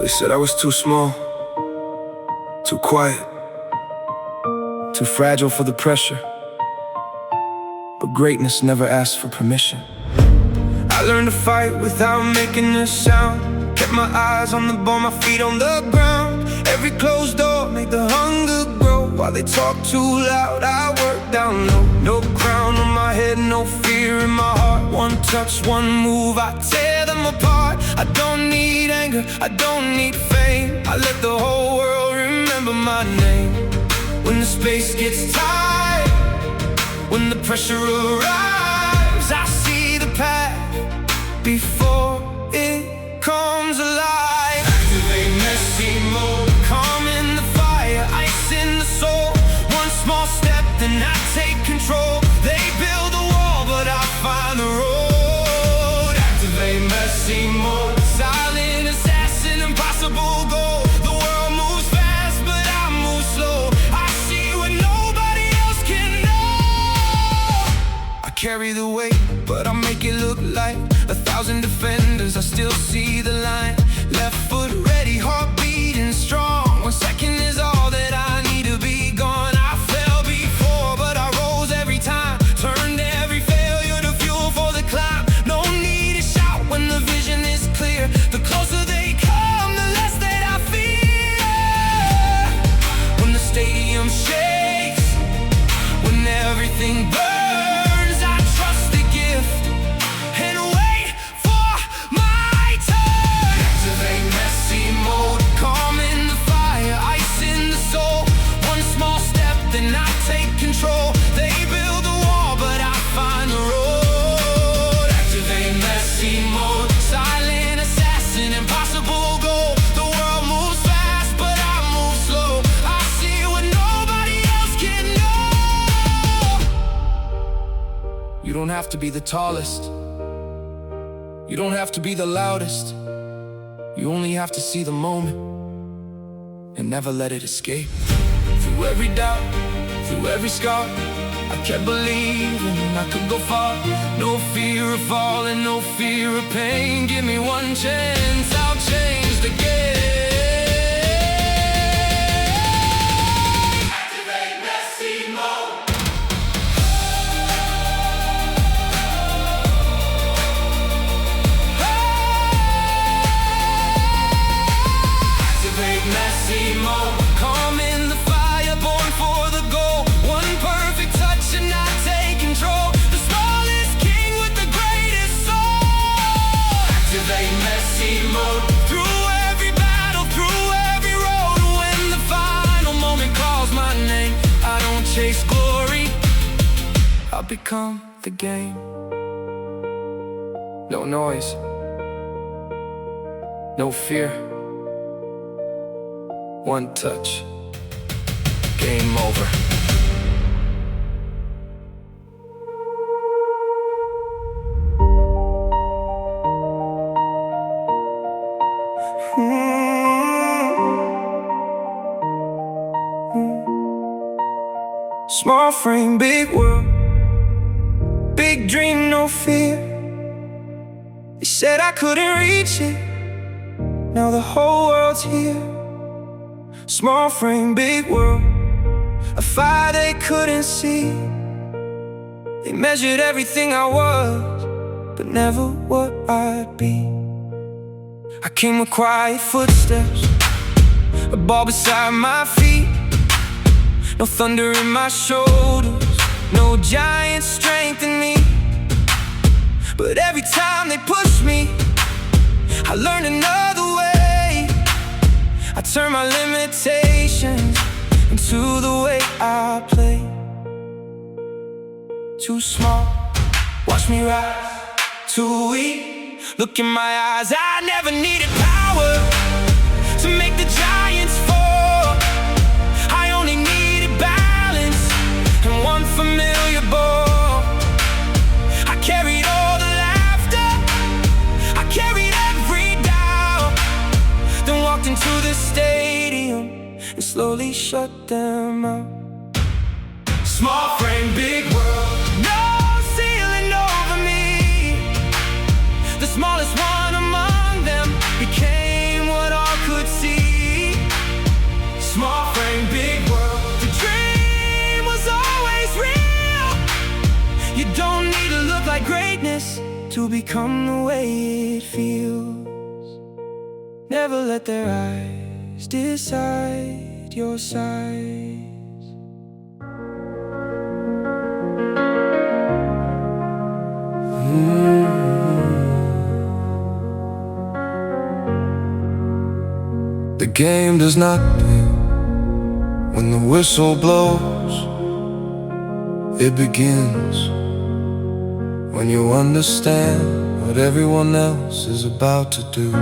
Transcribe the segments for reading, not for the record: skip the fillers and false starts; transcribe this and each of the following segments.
They said I was too small, too quiet, too fragile for the pressure. But greatness never asks for permission. I learned to fight without making a sound. Kept my eyes on the ball, my feet on the ground. Every closed door made the hunger grow. While they talk too loud, I work down low. No crown on my head, no fear in my heart. One touch, one move, I tear them apart. I don't need anger, I don't need fame. I let the whole world remember my name. When the space gets tight, when the pressure arrives, I see the path before it comes alive. Activate Messi Mode, calm in the fire, ice in the soul. One small step, then I take control. They build a wall, but I find the road. Activate Messi Mode, silent assassin, impossible goal. The world moves fast, but I move slow. I see what nobody else can know. I carry the weight, but I make it look light. 1,000 defenders, I still see the line. Left foot ready, heart beating strong. 1 second is all that I need to be gone. I fell before, but I rose every time. Turned every failure to fuel for the climb. No need to shout when the vision is clear. The closer they come, the less that I fear. When the stadium shakes, when everything burns, I trust the gift and wait for my turn. Activate Messi Mode, calm in the fire, ice in the soul. One small step, then I take control. They build a wall, but I find the road. Activate Messi Mode, silent assassin, impossible goal. The world moves fast, but I move slow. I see what nobody else can know. You don't have to be the tallest, you don't have to be the loudest. You only have to see the moment and never let it escape. Through every doubt, through every scar, I kept believing I could go far. No fear of falling, no fear of pain. Give me one chance, I'll change the game. Activate Messi Mode. Activate Messi Mode, calm in the fire, born for the goal. One perfect touch and I take control. The smallest king with the greatest soul. Activate Messi Mode, through every battle, through every road. When the final moment calls my name, I don't chase glory, I become the game. No noise, no fear. One touch, game over. Small frame, big world, big dream, no fear. They said I couldn't reach it, now the whole world's here. Small frame, big world, a fire they couldn't see. They measured everything I was, but never what I'd be. I came with quiet footsteps, a ball beside my feet. No thunder in my shoulders, no giant strength in me. But every time they push me, I learned another way. I turn my limitations into the way I play. Too small, watch me rise. Too weak, look in my eyes. I never needed power to make the giants fall. I only needed balance and one familiar ball. I carried all the laughter, I carried every doubt, then walked into the stadium and slowly shut them out. Small frame, big world, no ceiling over me. The smallest one among them became what all could greatness to become the way it feels. Never let their eyes decide your size. The game does not end when the whistle blows. It begins when you understand what everyone else is about to do.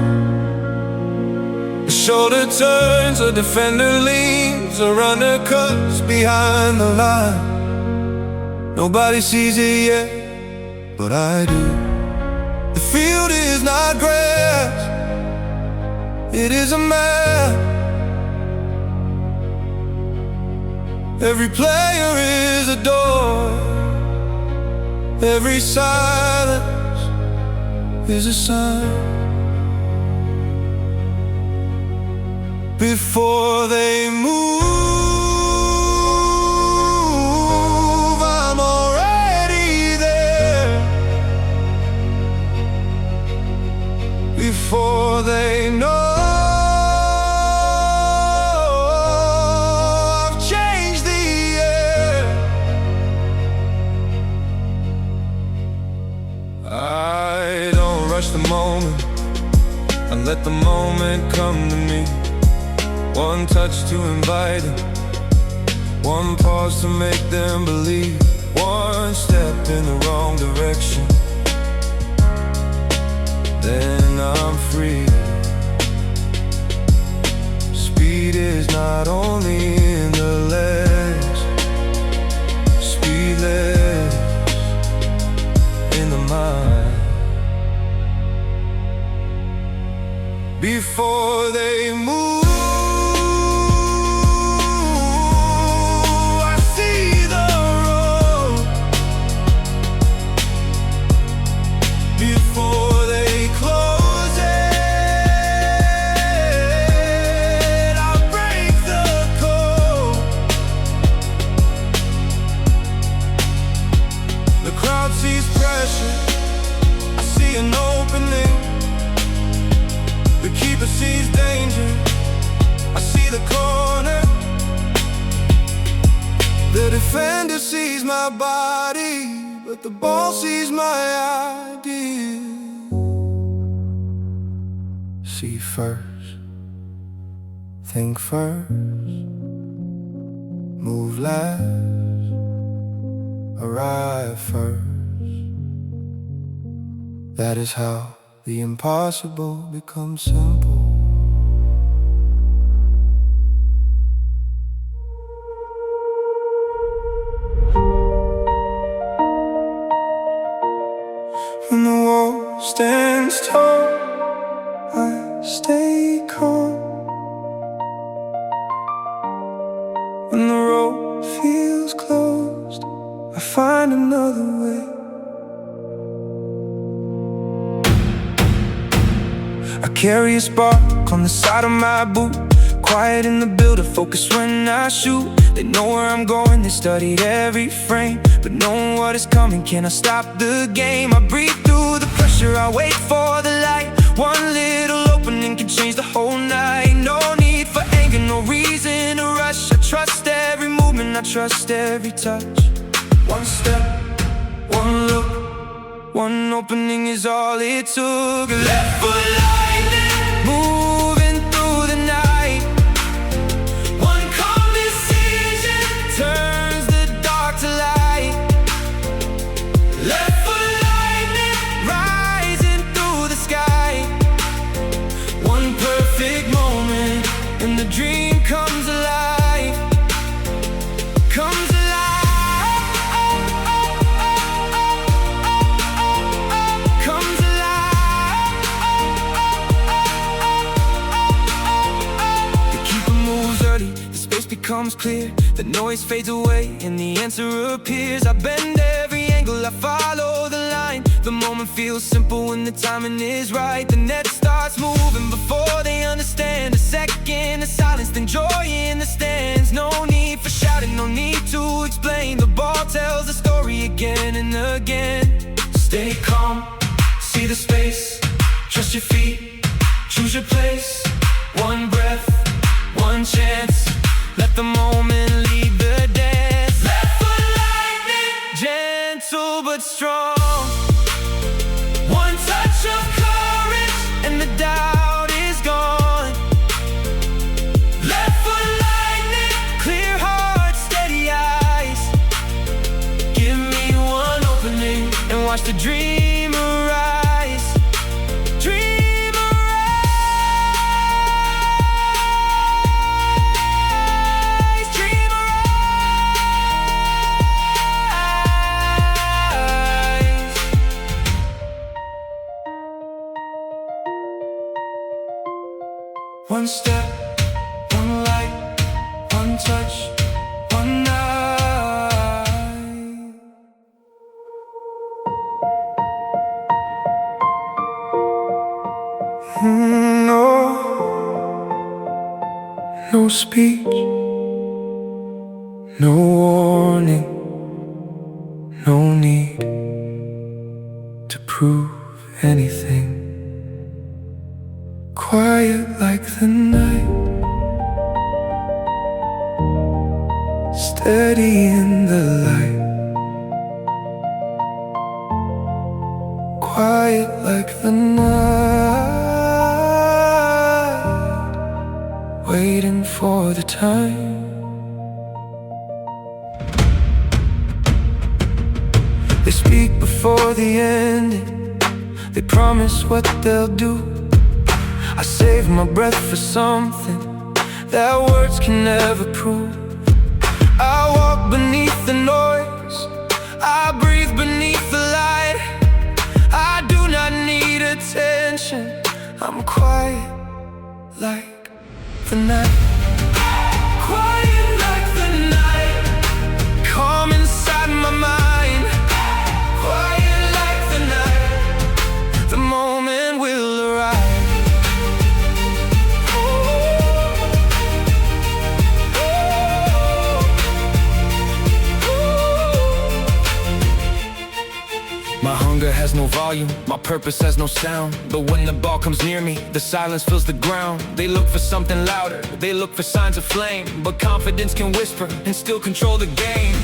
A shoulder turns, a defender leans, a runner cuts behind the line. Nobody sees it yet, but I do. The field is not grass, it is a map. Every player is a door, every silence is a sign. Before they move, I'm already there. Before they know, I don't rush the moment, I let the moment come to me. One touch to invite them, one pause to make them believe, one step in the wrong direction, then I'm free. Speed is not only in the legs, speed lives in the mind. Before they move, I see the road. Before they close it, I break the code. The crowd sees pressure, I see an opening. The keeper sees danger, I see the corner. The defender sees my body, but the ball sees my idea. See first, think first, move last, arrive first. That is how the impossible becomes simple. When the wall stands tall, I stay calm. When the road feels closed, I find another way. I carry a spark on the side of my boot, quiet in the builder, focus when I shoot. They know where I'm going, they studied every frame, but knowing what is coming, can I stop the game? I breathe through the pressure, I wait for the light. One little opening can change the whole night. No need for anger, no reason to rush. I trust every movement, I trust every touch. One step, one look, one opening is all it took. Left foot lightning, moving through the night. One calm decision turns the dark to light. Left foot lightning, rising through the sky. One perfect moment, and the dream comes alive. Comes alive. Becomes clear, the noise fades away and the answer appears. I bend every angle, I follow the line. The moment feels simple when the timing is right. The net starts moving before they understand. A second of silence, then joy in the stands. No need for shouting, no need to explain. The ball tells the story again and again. Stay calm, see the space, trust your feet, choose your place. One breath, one chance, let the moment lead the dance. Left foot lightning, gentle but strong. One touch of courage and the doubt is gone. Left foot lightning, clear heart, steady eyes. Give me one opening and watch the dream arise. Dream arise. Dream arise. One step, one light, one touch, one night. No speech, no warning, no need to prove anything. Quiet like the night, steady in the light. Quiet like the night, waiting for the time. They speak before the ending, they promise what they'll do. I save my breath for something that words can never prove. I walk beneath the noise, I breathe beneath the light. I do not need attention, I'm quiet like the night. Quiet like the night, calm inside my mind. Quiet like the night, the moment will arrive. My hunger has no volume, my purpose has no sound. But when the ball comes near me, the silence fills the ground. They look for something louder, they look for signs of flame. But confidence can whisper and still control the game.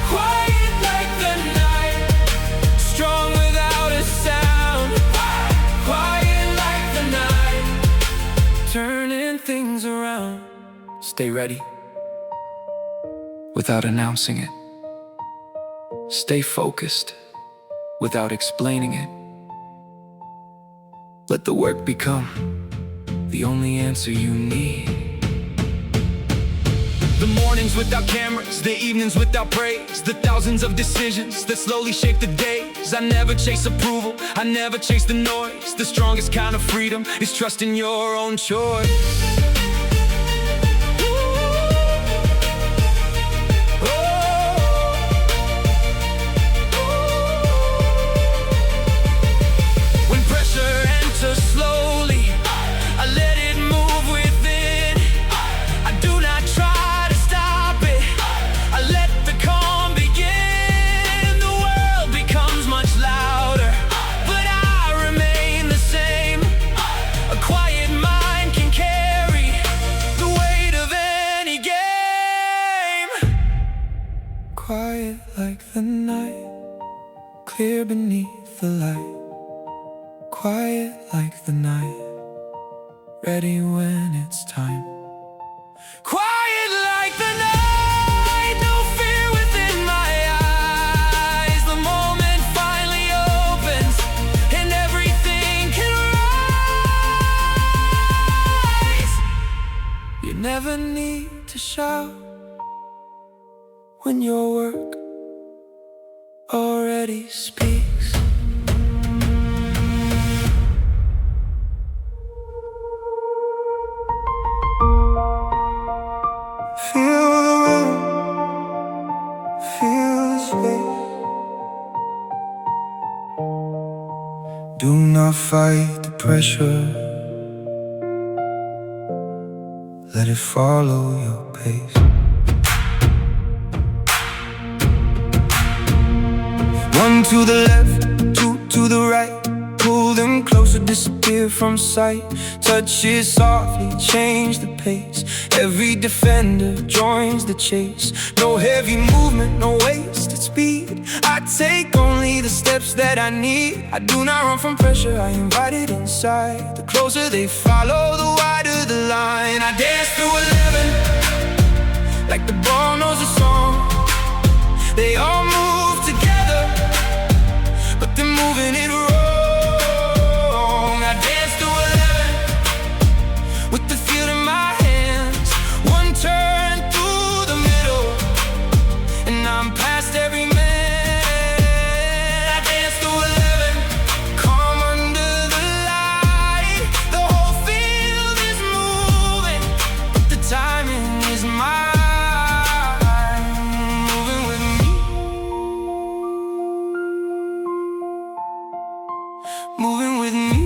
Quiet like the night, strong without a sound. Quiet like the night, turning things around. Stay ready, without announcing it. Stay focused, without explaining it. Let the work become the only answer you need. The mornings without cameras, the evenings without praise, the thousands of decisions that slowly shape the days. I never chase approval, I never chase the noise. The strongest kind of freedom is trusting your own choice. Slowly, I let it move within. I do not try to stop it, I let the calm begin. The world becomes much louder, but I remain the same. A quiet mind can carry the weight of any game. Quiet like the night, clear beneath the light. Quiet like the night, ready when it's time. Quiet like the night, no fear within my eyes. The moment finally opens and everything can rise. You never need to shout when your work already speaks. Feel the rhythm, feel the space. Do not fight the pressure, let it follow your pace. One to the left, two to the right. Pull them closer, disappear from sight. Touch it softly, change the pace. Every defender joins the chase. No heavy movement, no wasted speed. I take only the steps that I need. I do not run from pressure, I invite it inside. The closer they follow, the wider the line. I dance through 11, like the ball knows a song. They all move together, but they're moving it wrong. I dance to 11 with the field in my hands. One turn through the middle, and I'm past every man. I dance to 11, calm under the light. The whole field is moving, but the timing is mine. Moving with me.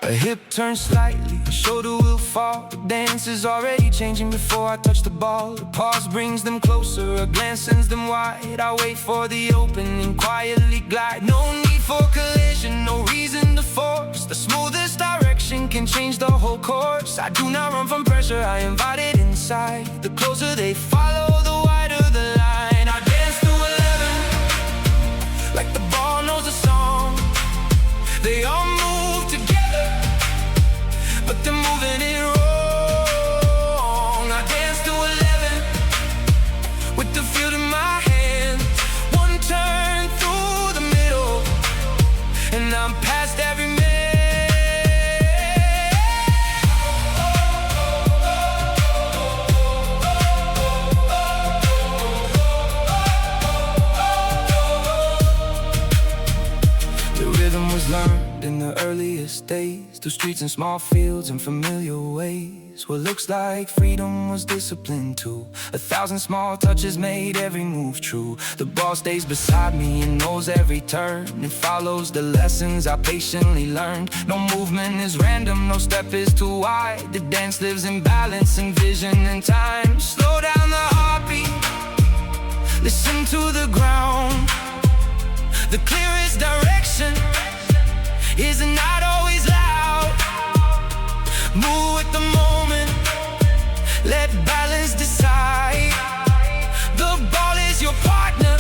A hip turns slightly, a shoulder will fall. The dance is already changing before I touch the ball. A pause brings them closer, a glance sends them wide. I wait for the opening, quietly glide. No need for collision, no reason to force. The smoothest direction can change the whole course. I do not run from pressure, I invite it inside. The closer they follow, the wider the line. I dance to 11, like the ball knows a song. They all move together, but they're moving it wrong. I dance to 11 with the field in my hands. One turn through the middle, and I'm past every man. The rhythm was learned in the earliest days, through streets and small fields and familiar ways. What looks like freedom was discipline too. 1,000 small touches made every move true. The ball stays beside me and knows every turn. It follows the lessons I patiently learned. No movement is random, no step is too wide. The dance lives in balance and vision and time. Slow down the heartbeat, listen to the ground. The clearest direction is not always loud. Move with the moment, let balance decide. The ball is your partner,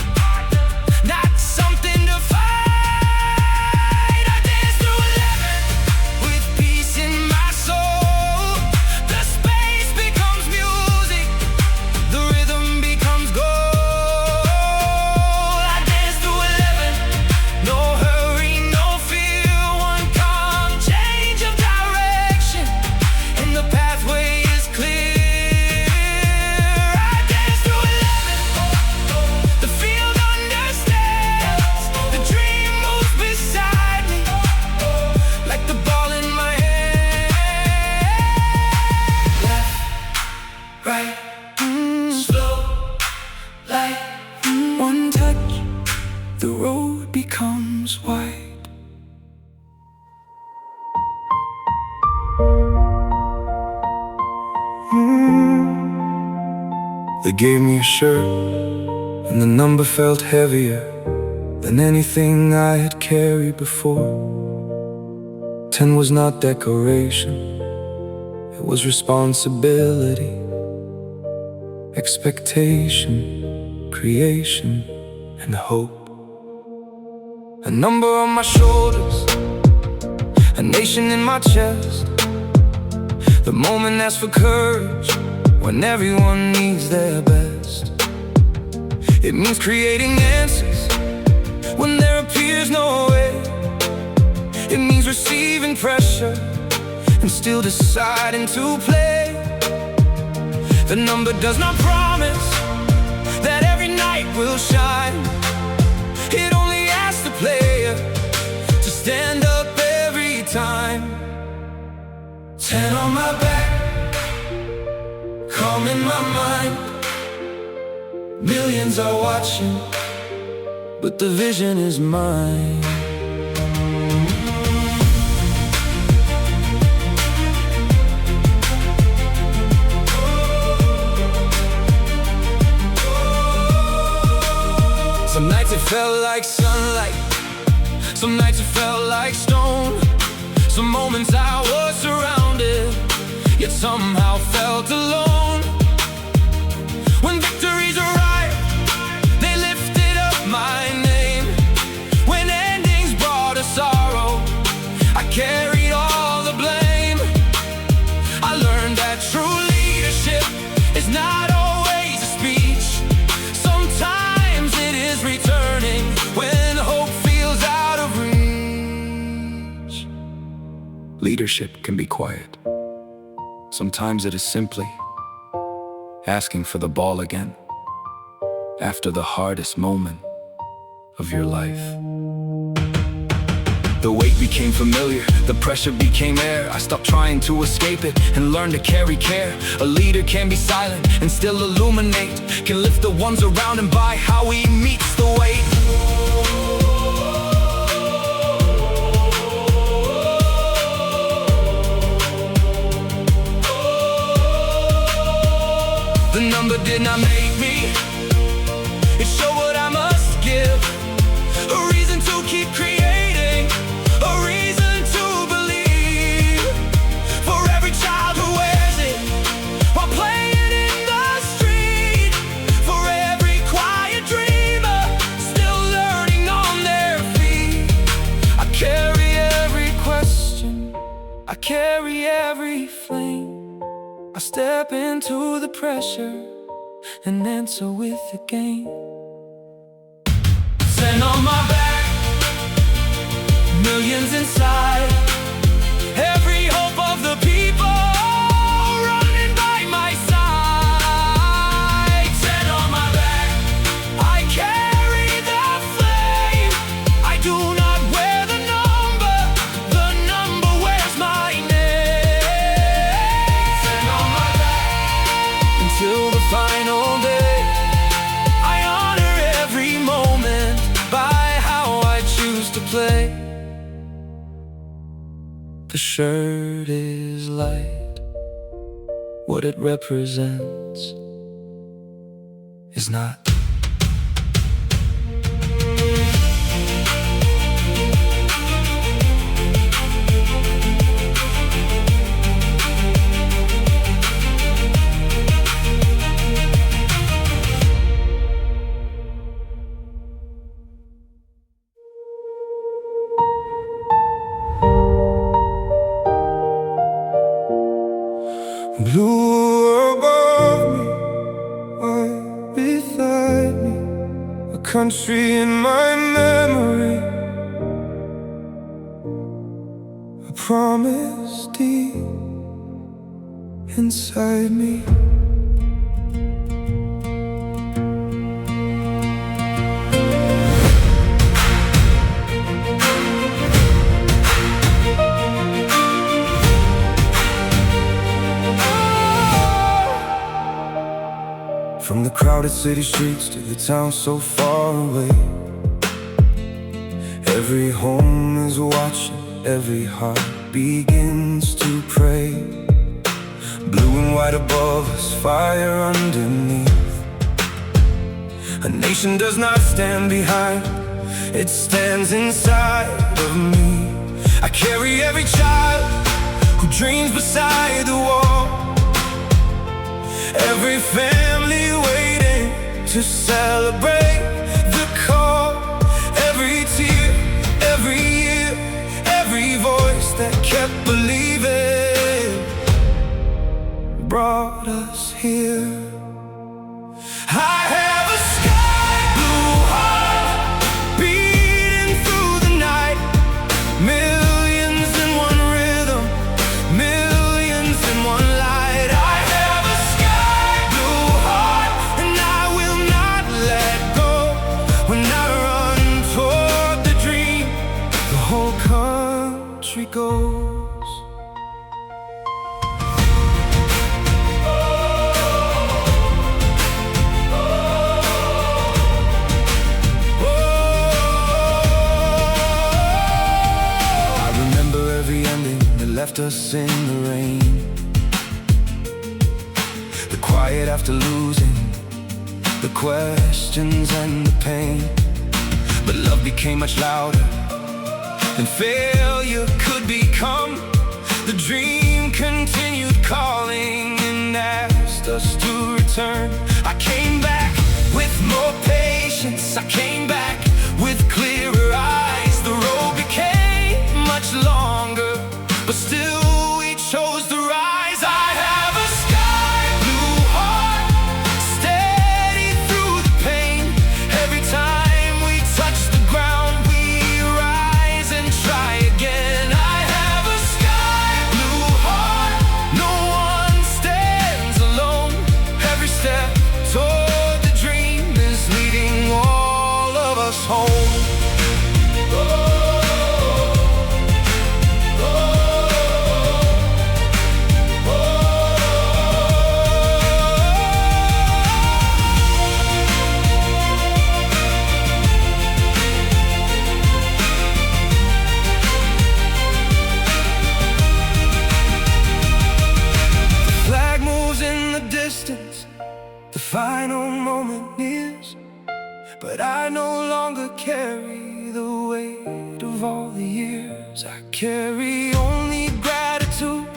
not something to fight. I dance through 11 with peace in my soul. The space becomes music, the rhythm becomes gold. I dance through 11, no hurry, no fear. One calm change of direction, and the pathway is clear. I dance through 11, the field understands. The dream moves beside me, like the ball in my hand. Left, right, slow, light. One touch, the road becomes wide. They gave me a shirt, and the number felt heavier than anything I had carried before. 10 was not decoration, it was responsibility, expectation, creation, and hope. A number on my shoulders, a nation in my chest. The moment asks for courage when everyone needs their best. It means creating answers when there appears no way. It means receiving pressure and still deciding to play. The number does not promise that every night will shine. It only asks the player to stand up every time. 10 on my back, calm in my mind. Millions are watching, but the vision is mine. felt like sunlight, some nights it felt like stone. Some moments I was surrounded, yet somehow felt alone. When victories arrived, they lifted up my name. When endings brought us sorrow, I carried all the blame. I learned that true leadership is not always a speech. Sometimes it is returning when hope feels out of reach. Leadership can be quiet. Sometimes it is simply asking for the ball again after the hardest moment of your life. The weight became familiar, the pressure became air. I stopped trying to escape it and learned to carry care. A leader can be silent and still illuminate, can lift the ones around him by how he meets the weight. The number did not make me, it showed what I must give. A reason to keep creating, a reason to believe. For every child who wears it while playing in the street. For every quiet dreamer still learning on their feet. I carry every question, I carry every flame. I step into the pressure and answer with a game. Sand on my back, millions inside. Every hope of the people running by my side. Sand on my back, I carry the flame. I do not wear the number wears my name. Sand on my back, until the final day. I honor every moment by how I choose to play. The shirt is light, what it represents is not. Blue above me, white beside me, a country in my memory, a promise deep inside me. From the crowded city streets to the town so far away, every home is watching, every heart begins to pray. Blue and white above us, fire underneath. A nation does not stand behind, it stands inside of me. I carry every child who dreams beside the wall, every family waiting to celebrate the call. Every tear, every year, every voice that kept believing brought us here. I have a sky blue heart beating through the night. Millions in one rhythm, millions in one light. I have a sky blue heart and I will not let go. When I run toward the dream, the whole country goes. Left us in the rain, the quiet after losing, the questions and the pain. became much louder, and failure could become. The dream continued calling and asked us to return. I came back with more patience, I came back with clearer eyes. The road became much longer, but still we chose to rise. I have a sky blue heart, steady through the pain. Every time we touch the ground, we rise and try again. I have a sky blue heart, no one stands alone. Every step toward the dream is leading all of us home. The final moment nears, but I no longer carry the weight of all the years. I carry only gratitude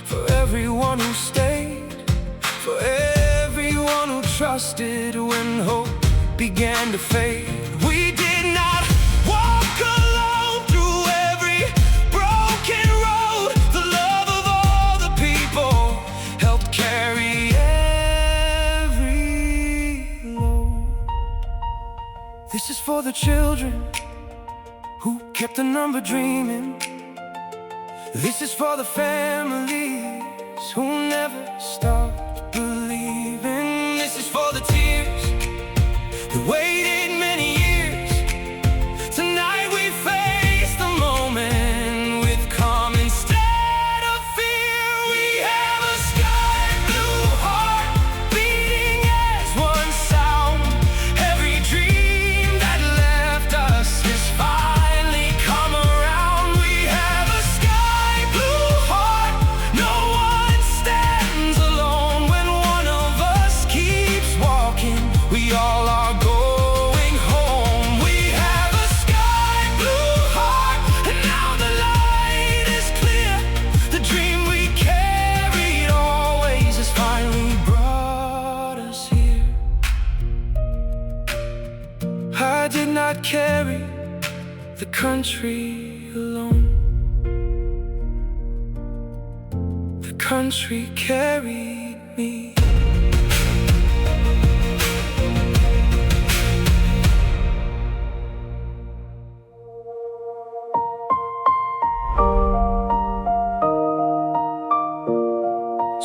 for everyone who stayed, for everyone who trusted when hope began to fade. We did not walk alone through every broken road. The love of all the people helped carry. This is for the children who kept the number dreaming. This is for the families who never stopped believing. This is for the tears that waited many years. Tonight we face the moment with calm instead of fear. We have a sky blue heart beating as one sound. Every dream finally come around. We have a sky blue heart, no one stands alone. When one of us keeps walking, we all are going home. We have a sky blue heart, and now the light is clear. The dream we carried always has finally brought us here. I did not carry the country alone. The country carried me.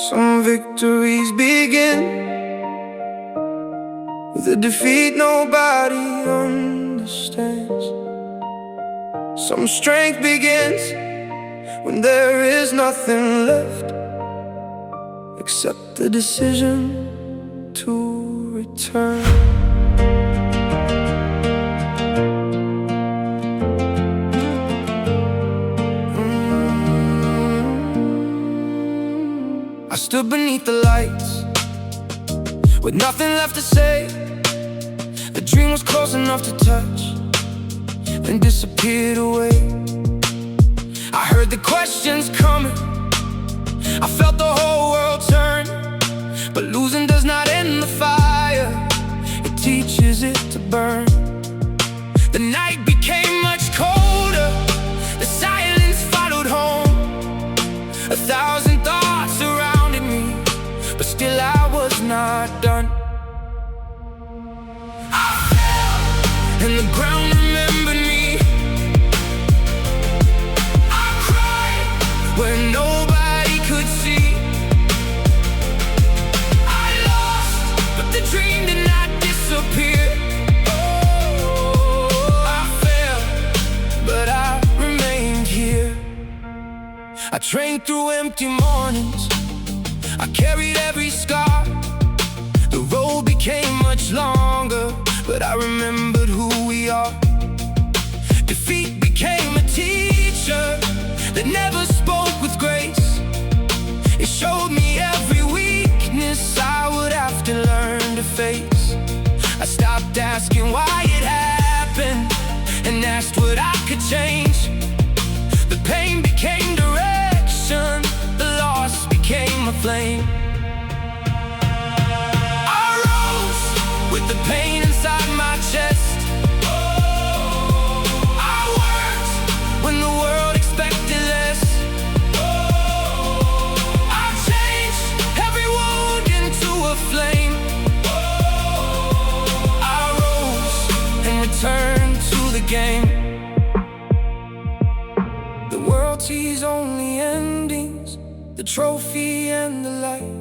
Some victories begin with a defeat nobody understands. Some strength begins when there is nothing left except the decision to return. I stood beneath the lights with nothing left to say. The dream was close enough to touch, then disappeared away. I heard the questions coming, I felt the whole world turn. But losing does not end the fire, it teaches it to burn. The night became much colder, the silence followed home. 1,000 thoughts surrounded me, but still I was not done. I fell, and the ground remembered me. I cried where nobody could see. I lost, but the dream did not disappear. Oh, I fell, but I remained here. I trained through empty mornings, I carried every scar. The road became much longer, but I remembered who we are. Defeat became a teacher that never spoke with grace. It showed me every weakness I would have to learn to face. I stopped asking why it happened and asked what I could change. The pain became direction, the loss became a flame. I rose with the pain inside my chest. I worked when the world expected less. I changed every wound into a flame. I rose and returned to the game. The world sees only endings, the trophy and the light.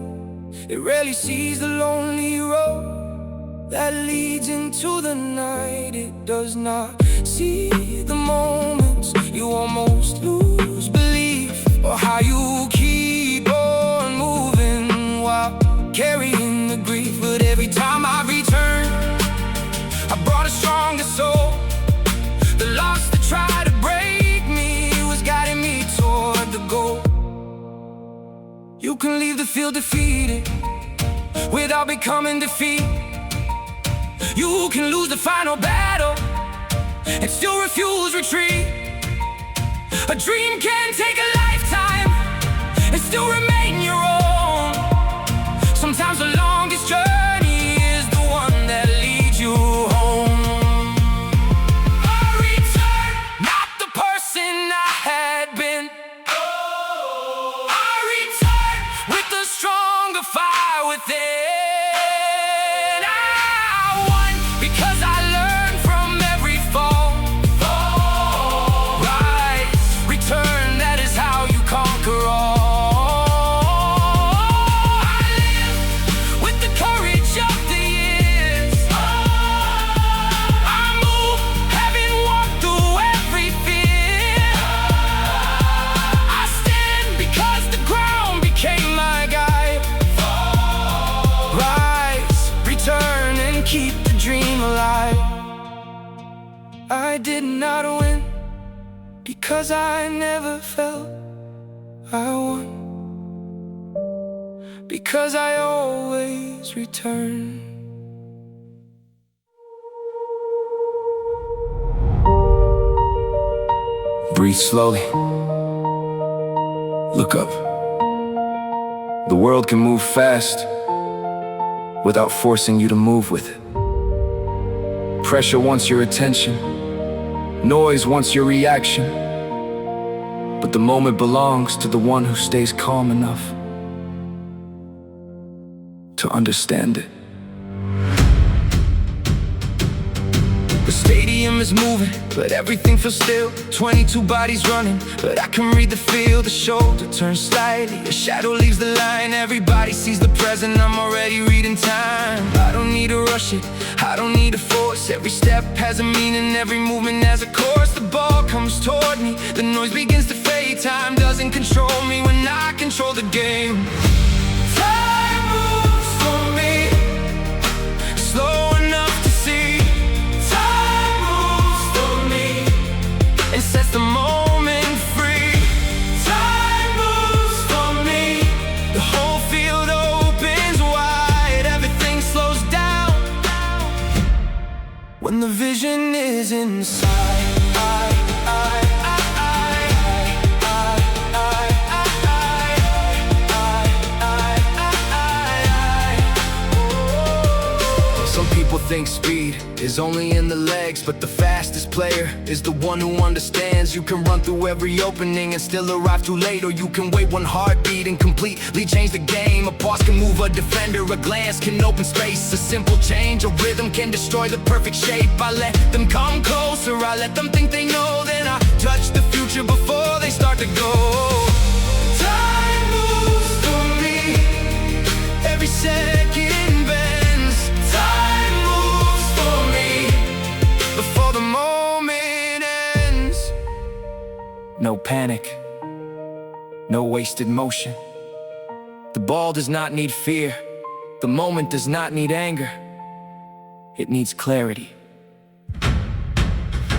It rarely sees the lonely road that leads into the night. It does not see the moments you almost lose belief, or how you keep on moving while carrying the grief. But every time I return, I brought a stronger soul. The loss that tried to break me was guiding me toward the goal. You can leave the field defeated without becoming defeat. You can lose the final battle and still refuse retreat. A dream can take a lifetime and still remain your own. Sometimes the longest journey is the one that leads you home. I return, not the person I had been. I return with a stronger fire within. Keep the dream alive. I did not win because I never felt I won, because I always return. Breathe slowly. Look up. The world can move fast without forcing you to move with it. Pressure wants your attention, noise wants your reaction, but the moment belongs to the one who stays calm enough to understand it. The stadium is moving, but everything feels still. 22 bodies running, but I can read the field. The shoulder turns slightly, a shadow leaves the line. Everybody sees the present, I'm already reading time. I don't need to rush it, I don't need to force. Every step has a meaning, every movement has a course. The ball comes toward me, the noise begins to fade. Time doesn't control me when I control the game. Time moves for me, slow enough to see. And sets the moment free. Time moves for me, the whole field opens wide. Everything slows down when the vision is inside. Some people think speed is only in the legs, but the fastest player is the one who understands. You can run through every opening and still arrive too late, or you can wait one heartbeat and completely change the game. A pause can move a defender, a glance can open space. A simple change, a rhythm can destroy the perfect shape. I let them come closer, I let them think they know. Then I touch the future before they start to go. Time moves for me, every second bends. Time moves for me before the moment ends. No panic, no wasted motion. The ball does not need fear, the moment does not need anger. It needs clarity.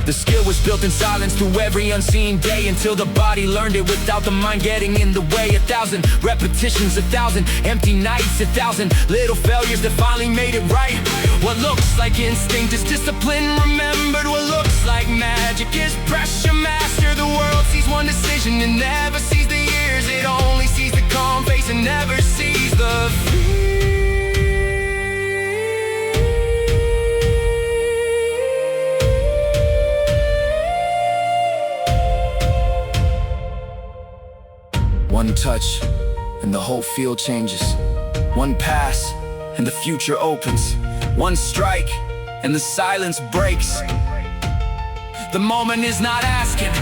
The skill was built in silence through every unseen day, until the body learned it without the mind getting in the way. 1,000 repetitions, 1,000 empty nights, 1,000 little failures that finally made it right. What looks like instinct is discipline remembered. What looks like magic is pressure mastered. The world sees one decision and never sees the years. It only sees the calm face and never sees the fear. One touch and the whole field changes. One pass and the future opens. One strike and the silence breaks. The moment is not asking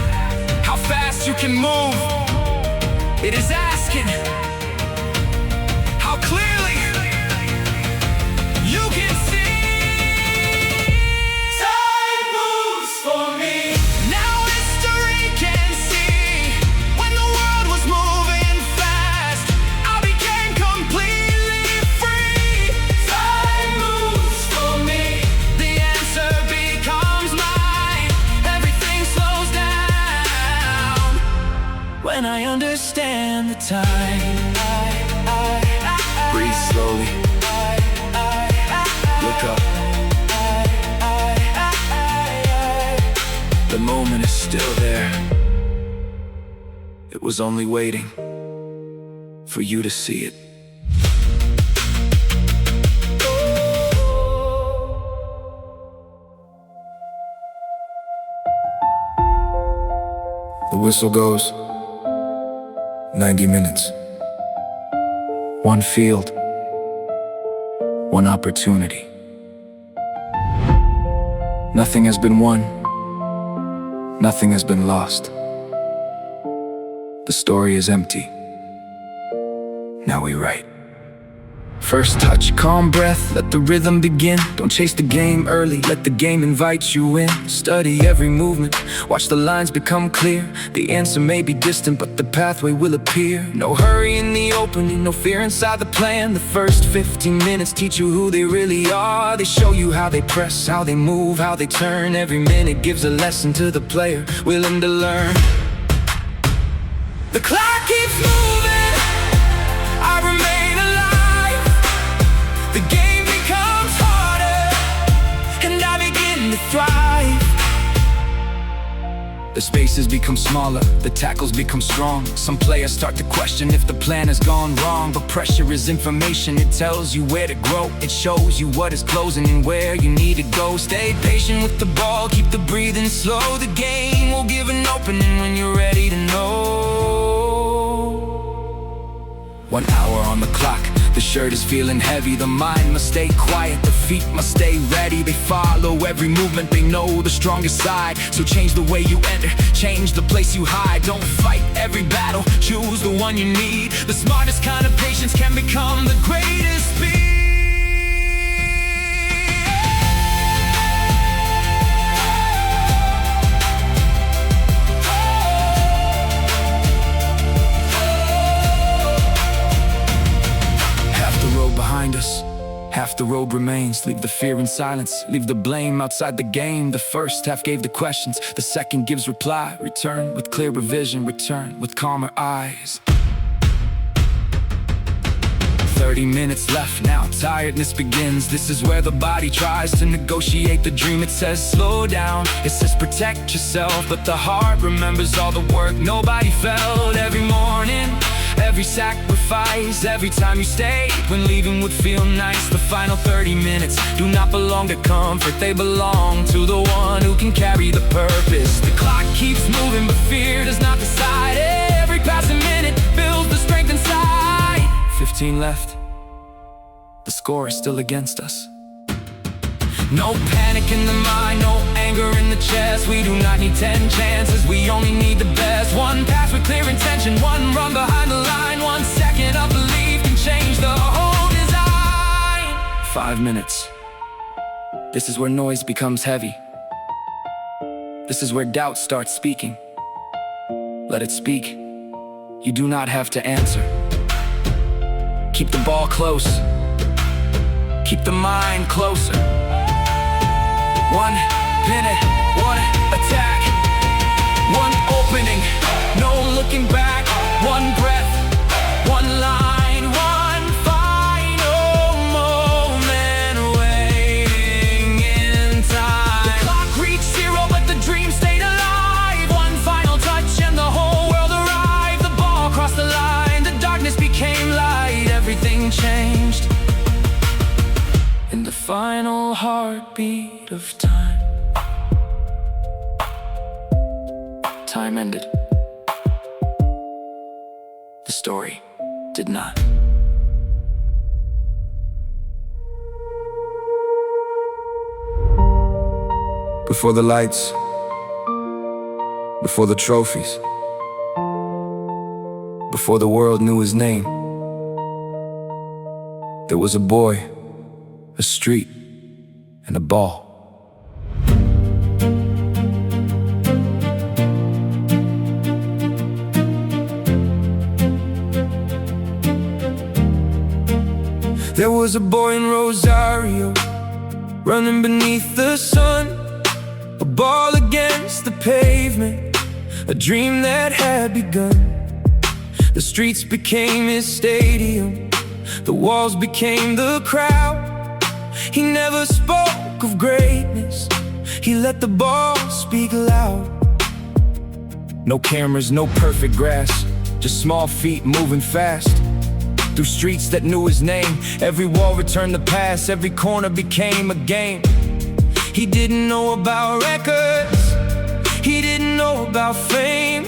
how fast you can move. It is asking how clearly you can see. Time moves for me. Now history can see when the world was moving fast, I became completely free. Time moves for me. The answer becomes mine. Everything slows down when I understand the time. Breathe slowly. Look up. The moment is still there. It was only waiting for you to see it. The whistle goes. 90 minutes. One field. One opportunity. Nothing has been won. Nothing has been lost. The story is empty. Now we write. First touch, calm breath, let the rhythm begin. Don't chase the game early, let the game invite you in. Study every movement, watch the lines become clear. The answer may be distant, but the pathway will appear. No hurry in the opening, no fear inside the plan. The first 15 minutes teach you who they really are. They show you how they press, how they move, how they turn. Every minute gives a lesson to the player willing to learn. The clock keeps moving, I remain alive. The game becomes harder, and I begin to thrive. The spaces become smaller, the tackles become strong. Some players start to question if the plan has gone wrong. But pressure is information, it tells you where to grow. It shows you what is closing and where you need to go. Stay patient with the ball, keep the breathing slow. The game will give an opening when you're ready to know. 1 hour on the clock, the shirt is feeling heavy. The mind must stay quiet, the feet must stay ready. They follow every movement, they know the strongest side. So change the way you enter, change the place you hide. Don't fight every battle, choose the one you need. The smartest kind of patience can become the greatest speed. Behind us, half the road remains. Leave the fear in silence, leave the blame outside the game. The first half gave the questions, the second gives reply. Return with clearer vision, return with calmer eyes. 30 minutes left now, tiredness begins. This is where the body tries to negotiate the dream. It says slow down, it says protect yourself. But the heart remembers all the work nobody felt. Every morning, every sacrifice, every time you stayed when leaving would feel nice. The final 30 minutes do not belong to comfort, they belong to the one who can carry the purpose. The clock keeps moving, but fear does not decide. Every passing minute builds the strength inside. 15 left, the score is still against us. No panic in the mind, no anger in the chest. We do not need 10 chances, we only need the best. One pass with clear intention, one run behind the line. 1 second of belief can change the whole design. 5 minutes. This is where noise becomes heavy. This is where doubt starts speaking. Let it speak. You do not have to answer. Keep the ball close. Keep the mind closer. 1 minute, 1 attempt. looking back. One breath, one line, one final moment waiting in time. The clock reached zero, but the dream stayed alive. One final touch and the whole world arrived. The ball crossed the line, the darkness became light. Everything changed in the final heartbeat of time. Time ended. The story did not. Before the lights, before the trophies, before the world knew his name, there was a boy, a street, and a ball. There was a boy in Rosario, running beneath the sun, a ball against the pavement, a dream that had begun. The streets became his stadium, the walls became the crowd. He never spoke of greatness, he let the ball speak loud. No cameras, no perfect grass, just small feet moving fast. Through streets that knew his name, every wall returned the past, every corner became a game. He didn't know about records, he didn't know about fame.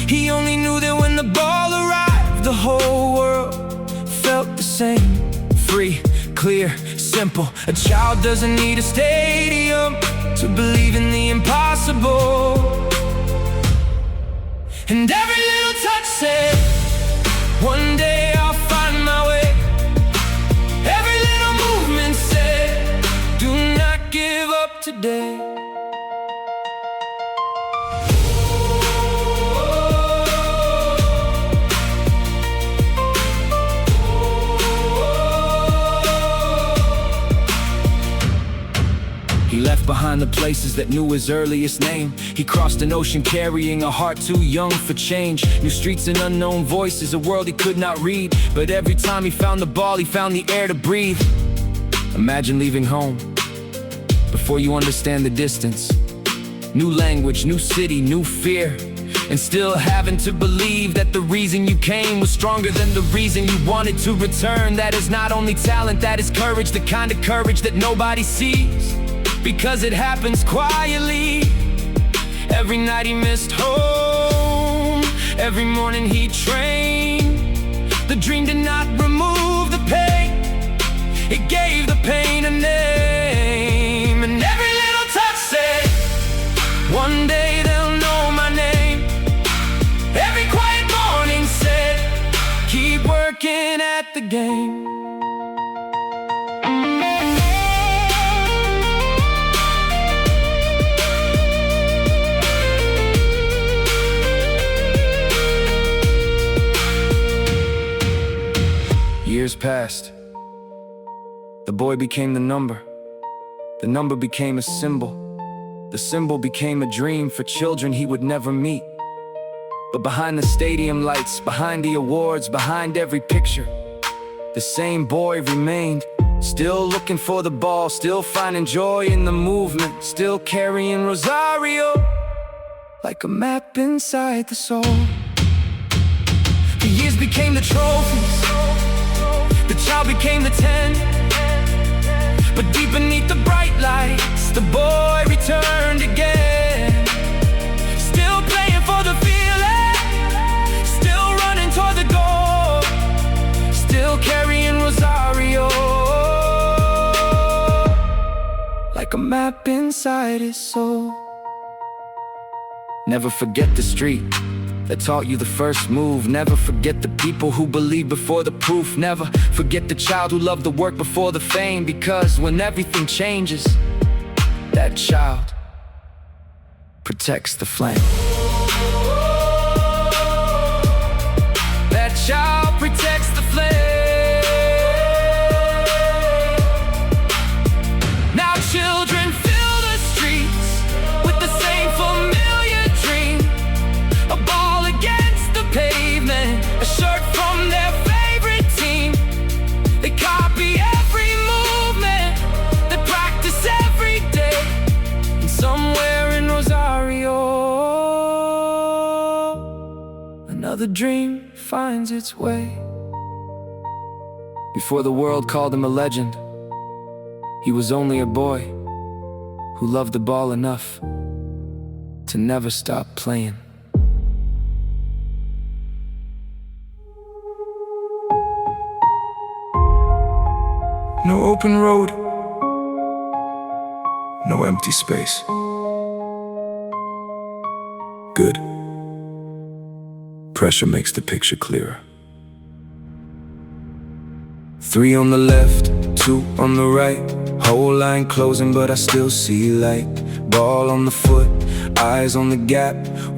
He only knew that when the ball arrived, the whole world felt the same. Free, clear, simple. A child doesn't need a stadium to believe in the impossible. And every little touch said, one day I'll find my way. Every little movement said, do not give up today. He left behind the places that knew his earliest name. He crossed an ocean carrying a heart too young for change. New streets and unknown voices, a world he could not read. But every time he found the ball, he found the air to breathe. Imagine leaving home before you understand the distance. New language, new city, new fear, and still having to believe that the reason you came was stronger than the reason you wanted to return. That is not only talent, that is courage, the kind of courage that nobody sees, because it happens quietly. Every night he missed home, every morning he trained. The dream did not remove the pain, it gave the pain a name. And every little touch said, one day they'll know my name. Every quiet morning said, keep working at the game. Years passed. The boy became the number became a symbol. The symbol became a dream for children he would never meet. But behind the stadium lights, behind the awards, behind every picture, the same boy remained, still looking for the ball, still finding joy in the movement, still carrying Rosario like a map inside the soul. The years became the trophies, the child became the 10. But deep beneath the bright lights, the boy returned again. Still playing for the feeling, still running toward the goal, still carrying Rosario like a map inside his soul. Never forget the street that taught you the first move. Never forget the people who believed before the proof. Never forget the child who loved the work before the fame. Because when everything changes, that child protects the flame. That child protects the flame. Now children fill the streets with the same familiar dream. A ball again another dream finds its way. Before the world called him a legend, he was only a boy who loved the ball enough to never stop playing. No open road, no empty space. Good. Pressure makes the picture clearer. 3 on the left, 2 on the right. Whole line closing, but I still see light. Ball on the foot, eyes on the gap.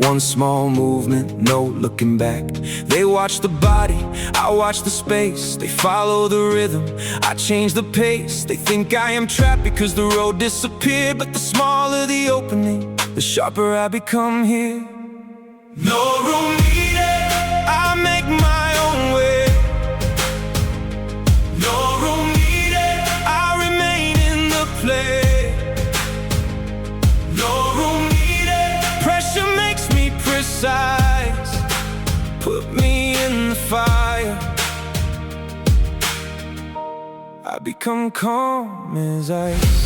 One small movement, no looking back. They watch the body, I watch the space. They follow the rhythm, I change the pace. They think I am trapped because the road disappeared, but the smaller the opening, the sharper I become here. No room needed, I make my own way. No room needed, I remain in the play. No room needed, pressure makes me precise. Put me in the fire, I become calm as ice.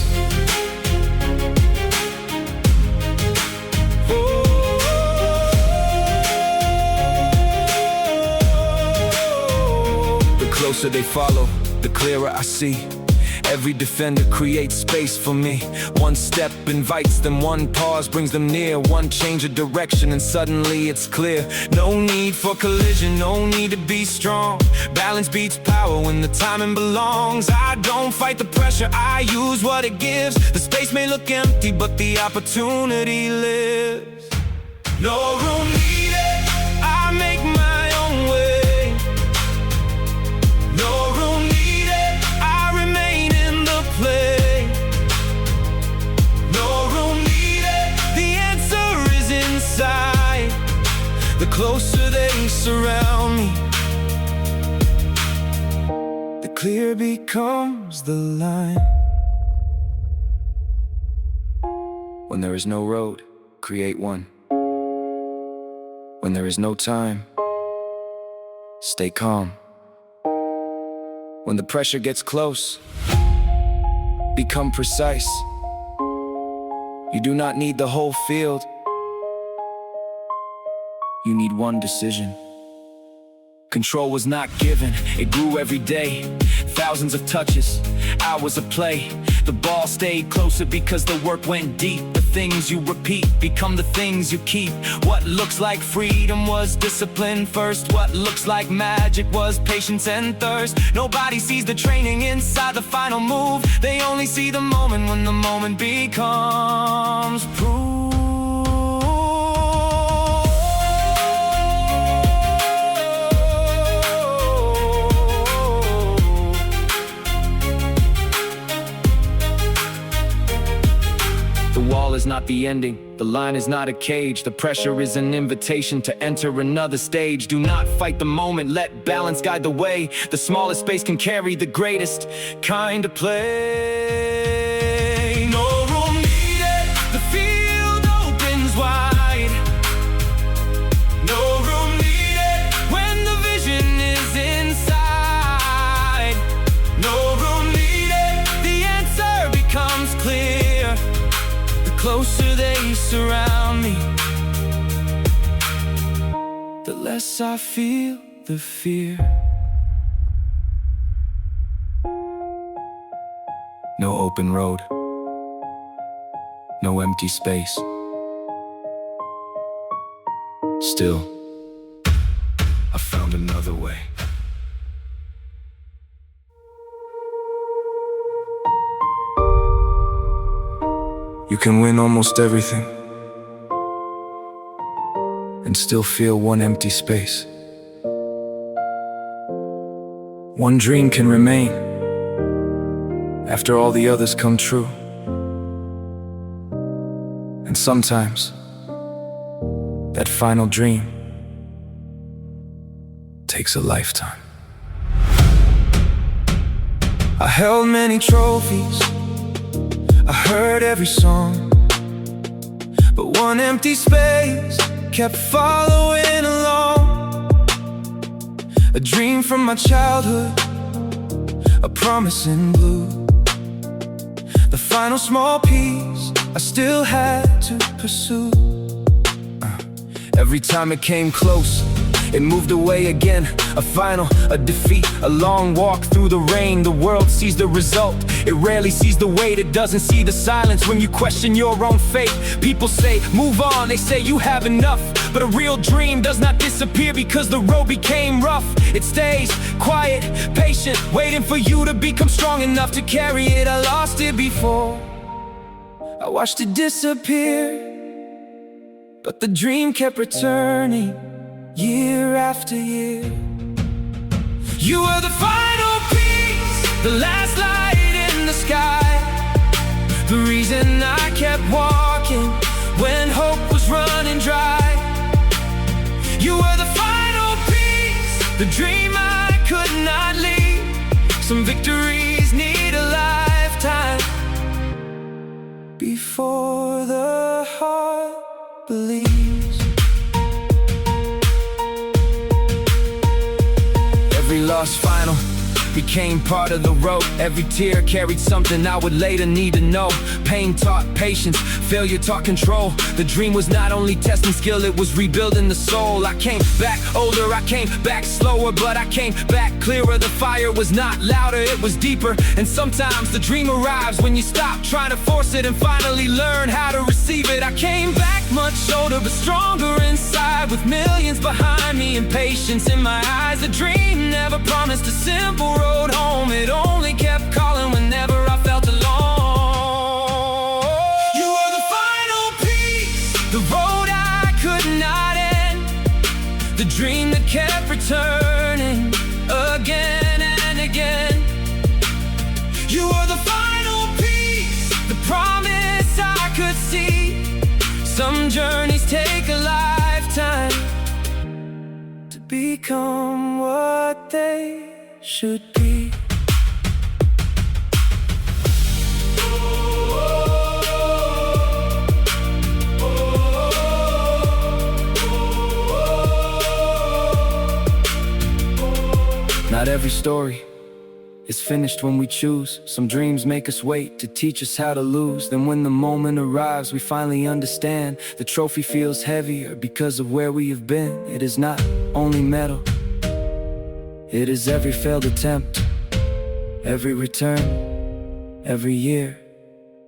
The closer they follow, the clearer I see. Every defender creates space for me. One step invites them, one pause brings them near. One change of direction and suddenly it's clear. No need for collision, no need to be strong. Balance beats power when the timing belongs. I don't fight the pressure, I use what it gives. The space may look empty, but the opportunity lives. No room needed, I make my own way. No room needed, I remain in the play. No room needed, the answer is inside. The closer they surround me, the clear becomes the line. When there is no road, create one. When there is no time, stay calm. When the pressure gets close, become precise. You do not need the whole field, you need one decision. Control was not given, it grew every day. Thousands of touches, hours of play. The ball stayed closer because the work went deep. The things you repeat become the things you keep. What looks like freedom was discipline first. What looks like magic was patience and thirst. Nobody sees the training inside the final move. They only see the moment when the moment becomes proof. The wall is not the ending, the line is not a cage. The pressure is an invitation to enter another stage. Do not fight the moment, let balance guide the way. The smallest space can carry the greatest kind of play. No room needed, the field opens wide. No room needed when the vision is inside. No room needed, the answer becomes clear. Closer they surround me, the less I feel the fear. No open road, no empty space. Still, I found another way. You can win almost everything and still feel one empty space. One dream can remain after all the others come true. And sometimes that final dream takes a lifetime. I held many trophies, I heard every song, but one empty space kept following along. A dream from my childhood, a promise in blue. The final small piece I still had to pursue. Every time it came close, it moved away again. A final, a defeat, a long walk through the rain. The world sees the result, it rarely sees the weight. It doesn't see the silence when you question your own fate. People say, move on, they say you have enough. But a real dream does not disappear because the road became rough. It stays quiet, patient, waiting for you to become strong enough to carry it. I lost it before, I watched it disappear, but the dream kept returning year after year. You were the final piece, the last light in the sky, the reason I kept walking when hope was running dry. You were the final piece, the dream I could not leave. Some victories need a lifetime before the heart believes. Every lost final became part of the road. Every tear carried something I would later need to know. Pain taught patience, failure taught control. The dream was not only testing skill, it was rebuilding the soul. I came back older, I came back slower, but I came back clearer. The fire was not louder, it was deeper. And sometimes the dream arrives when you stop trying to force it and finally learn how to receive it. I came back much older but stronger inside, with millions behind me and patience in my eyes. The dream never promised a simple road home, it only kept calling whenever I felt alone. You were the final piece, the road I could not end, the dream that kept returning again and again. You were the final piece, the promise I could see. Some journeys take a lifetime to become what they should be. Not every story is finished when we choose. Some dreams make us wait to teach us how to lose. Then when the moment arrives, we finally understand. The trophy feels heavier because of where we have been. It is not only metal, it is every failed attempt, every return, every year,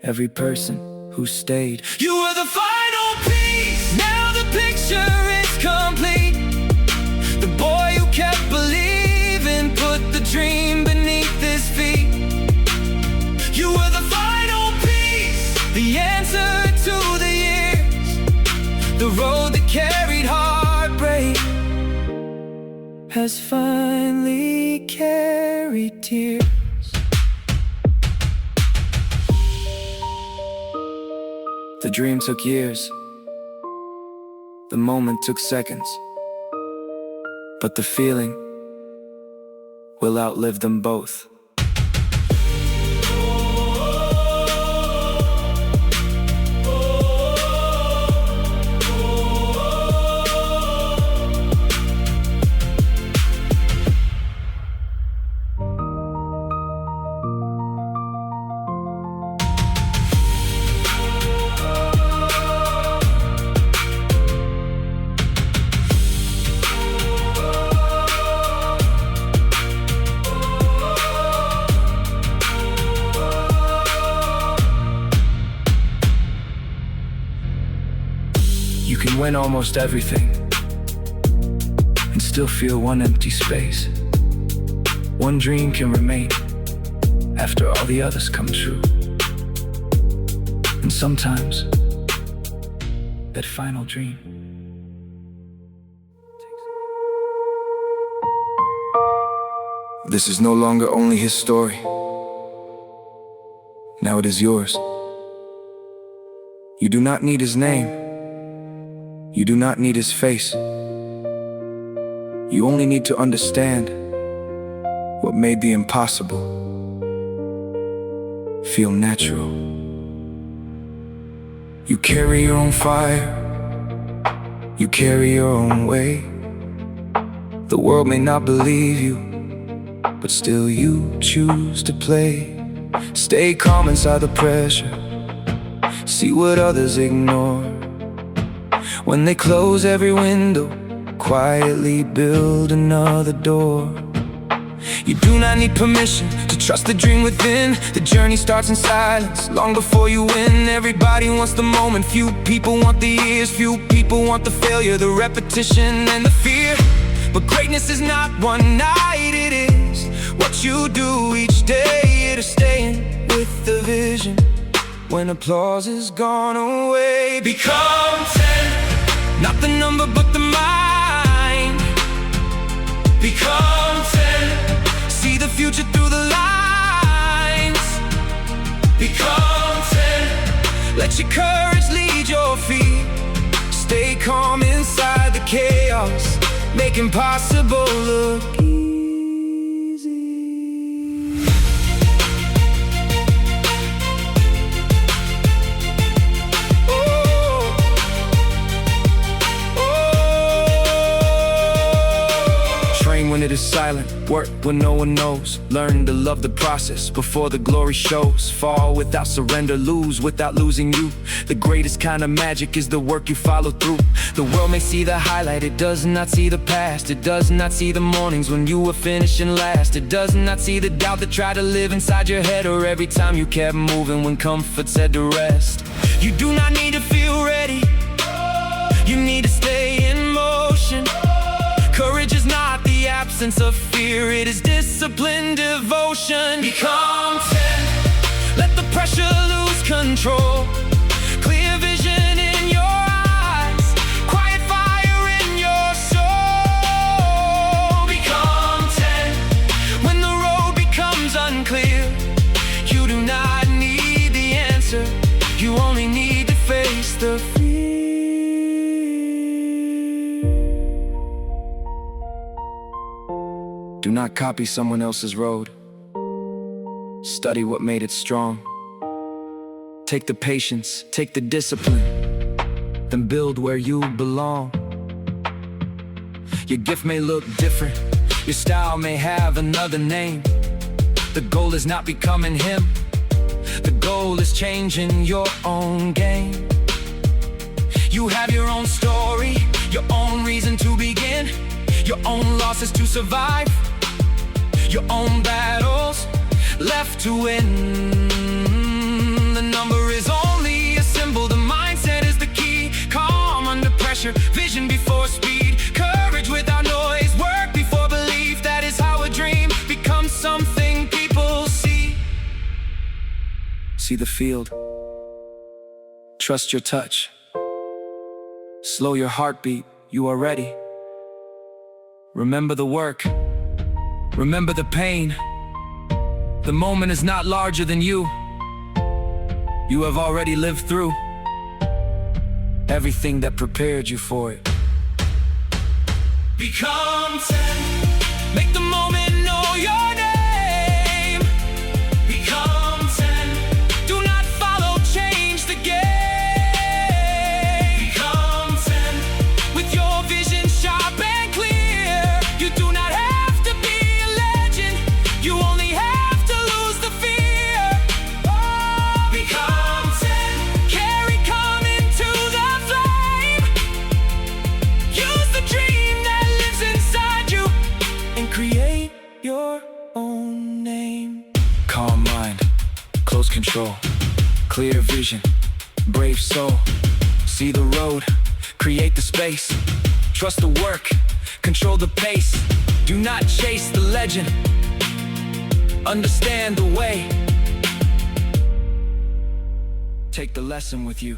every person who stayed. You were the final piece, now the picture is complete. The boy who kept believing, put the dream beneath his feet. You were the final piece, the answer to the years, the road that carried heartbreak has finally carried tears. The dream took years, the moment took seconds, but the feeling will outlive them both. You can win almost everything and still feel one empty space. One dream can remain after all the others come true. And sometimes that final dream This is no longer only his story. Now it is yours. You do not need his name. You do not need his face. You only need to understand what made the impossible feel natural. You carry your own fire. You carry your own way. The world may not believe you, but still you choose to play. Stay calm inside the pressure, see what others ignore. When they close every window, quietly build another door. You do not need permission to trust the dream within. The journey starts in silence, long before you win. Everybody wants the moment, few people want the years. Few people want the failure, the repetition and the fear. But greatness is not one night, it is what you do each day. It is staying with the vision when applause is gone away. Become 10, not the number but the mind. Become 10, see the future through the lines. Become 10, let your courage lead your feet. Stay calm inside the chaos, make impossible look easy. Oh, oh. Train when it is silent, work when no one knows. Learn to love the process before the glory shows. Fall without surrender, lose without losing you. The greatest kind of magic is the work you follow through. The world may see the highlight, it does not see the past. It does not see the mornings when you were finishing last. It does not see the doubt that tried to live inside your head, or every time you kept moving when comfort said to rest. You do not need to feel ready, you need to stay in motion. Courage is not the absence of fear, it is disciplined devotion. Become 10, let the pressure lose control. Clear vision in your eyes, quiet fire in your soul. Become 10, when the road becomes unclear. You do not need the answer, you only need to face the fear. Do not copy someone else's road. Study what made it strong. Take the patience, take the discipline, then build where you belong. Your gift may look different, your style may have another name. The goal is not becoming him, the goal is changing your own game. You have your own story, your own reason to begin, your own losses to survive, your own battles left to win. The number is only a symbol, the mindset is the key. Calm under pressure, vision before speed, courage without noise, work before belief. That is how a dream becomes something people see. See the field, trust your touch, slow your heartbeat, you are ready. Remember the work, remember the pain. The moment is not larger than you. You have already lived through everything that prepared you for it. Become 10, make the moment know your name. Become 10, do not follow, change the game. Become 10, with your vision sharp and clear. You do not have to be a legend, you only have to lose the fear. Oh, become 10, carry calm into the flame. Use the dream that lives inside you and create your own name. Calm mind, close control, clear vision, brave soul. See the road, create the space. Trust the work, control the pace. Do not chase the legend, understand the way. Take the lesson with you.